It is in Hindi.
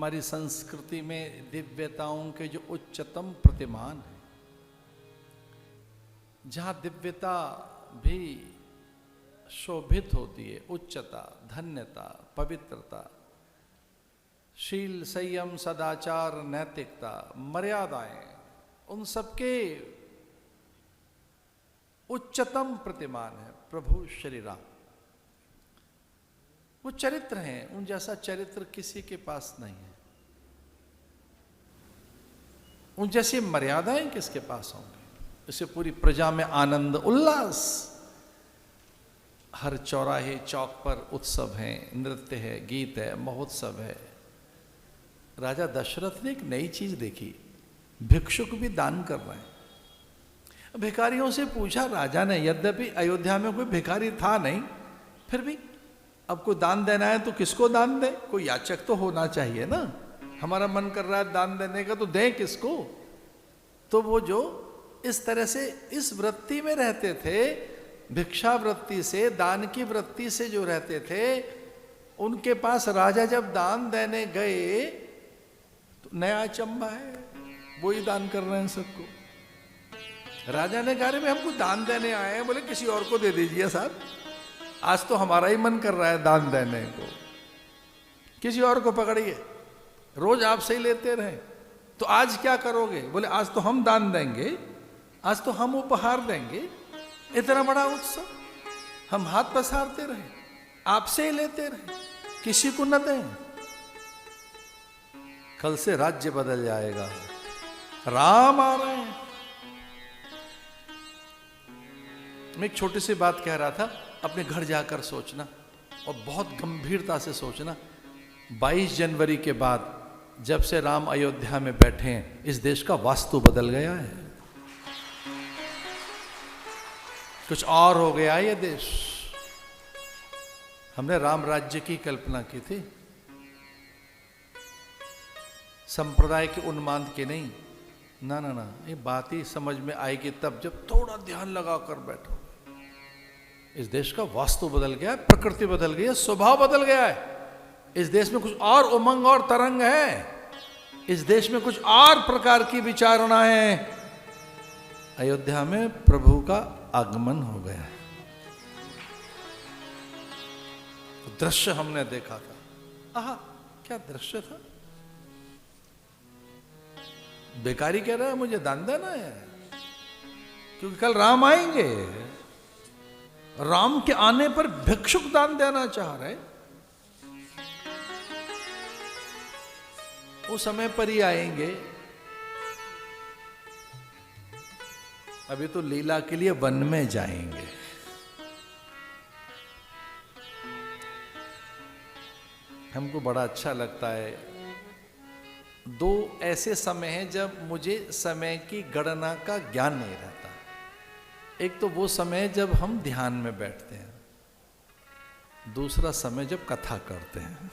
हमारी संस्कृति में दिव्यताओं के जो उच्चतम प्रतिमान है, जहां दिव्यता भी शोभित होती है, उच्चता, धन्यता, पवित्रता, शील, संयम, सदाचार, नैतिकता, मर्यादाएं, उन सबके उच्चतम प्रतिमान है प्रभु श्री राम। वो चरित्र हैं, उन जैसा चरित्र किसी के पास नहीं है। उन जैसी मर्यादाएं किसके पास होंगी? इसे पूरी प्रजा में आनंद उल्लास, हर चौराहे चौक पर उत्सव है, नृत्य है, गीत है, महोत्सव है। राजा दशरथ ने एक नई चीज देखी, भिक्षुक भी दान कर रहे हैं। भिखारियों से पूछा राजा ने, यद्यपि अयोध्या में कोई भिखारी था नहीं, फिर भी अब कोई दान देना है तो किसको दान दे? कोई याचक तो होना चाहिए ना। हमारा मन कर रहा है दान देने का, तो दें किसको? तो वो जो इस तरह से इस वृत्ति में रहते थे, भिक्षा वृत्ति से, दान की वृत्ति से जो रहते थे, उनके पास राजा जब दान देने गए तो नया अचंभा है, वो ही दान कर रहे हैं सबको। राजा ने कहा, में हमको दान देने आए हैं। बोले किसी और को दे दीजिए साहब, आज तो हमारा ही मन कर रहा है दान देने को, किसी और को पकड़िए, रोज आपसे ही लेते रहे। तो आज क्या करोगे? बोले आज तो हम दान देंगे, आज तो हम उपहार देंगे। इतना बड़ा उत्सव, हम हाथ पसारते रहे, आपसे ही लेते रहे, किसी को न दें। कल से राज्य बदल जाएगा, राम आ रहे हैं। मैं एक छोटी सी बात कह रहा था, अपने घर जाकर सोचना और बहुत गंभीरता से सोचना। 22 जनवरी के बाद जब से राम अयोध्या में बैठे हैं, इस देश का वास्तु बदल गया है। कुछ और हो गया ये देश। हमने राम राज्य की कल्पना की थी, संप्रदाय के उन्माद की नहीं। ना ना ना, ये बात ही समझ में आएगी तब जब थोड़ा ध्यान लगाकर बैठो। इस देश का वास्तु बदल गया है, प्रकृति बदल गई है, स्वभाव बदल गया है। इस देश में कुछ और उमंग और तरंग है, इस देश में कुछ और प्रकार की विचारणाएं हैं। अयोध्या में प्रभु का आगमन हो गया है। तो दृश्य हमने देखा था, आहा क्या दृश्य था। बेकारी कह रहा है मुझे दान देना है, क्योंकि कल राम आएंगे। राम के आने पर भिक्षुक दान देना चाह रहे, वो समय पर ही आएंगे। अभी तो लीला के लिए वन में जाएंगे। हमको बड़ा अच्छा लगता है। दो ऐसे समय हैं जब मुझे समय की गणना का ज्ञान नहीं रहता। एक तो वो समय जब हम ध्यान में बैठते हैं, दूसरा समय जब कथा करते हैं।